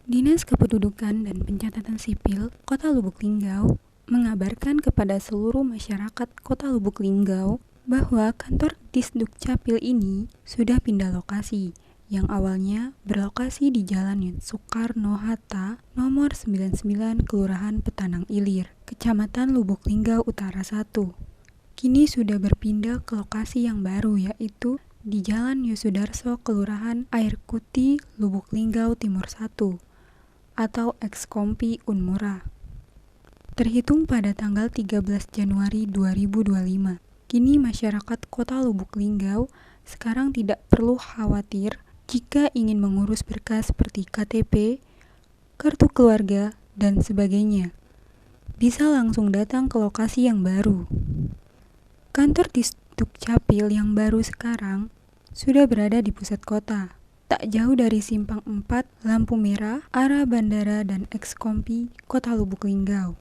Dinas Kependudukan dan Pencatatan Sipil Kota Lubuk Linggau mengabarkan kepada seluruh masyarakat Kota Lubuk Linggau bahwa kantor Disdukcapil ini sudah pindah lokasi, yang awalnya berlokasi di Jalan Soekarno-Hatta nomor 99 Kelurahan Petanang Ilir, Kecamatan Lubuk Linggau Utara 1. Kini sudah berpindah ke lokasi yang baru, yaitu di Jalan Yosudarso Kelurahan Airkuti Lubuk Linggau Timur 1 atau Ekskompi Unmura. Terhitung pada tanggal 13 Januari 2025. Kini masyarakat Kota Lubuk Linggau sekarang tidak perlu khawatir jika ingin mengurus berkas seperti KTP, kartu keluarga, dan sebagainya. Bisa langsung datang ke lokasi yang baru. Kantor Disdukcapil yang baru sekarang sudah berada di pusat kota, tak jauh dari Simpang 4, Lampu Merah, arah bandara dan Ekskompi Kota Lubuk Linggau.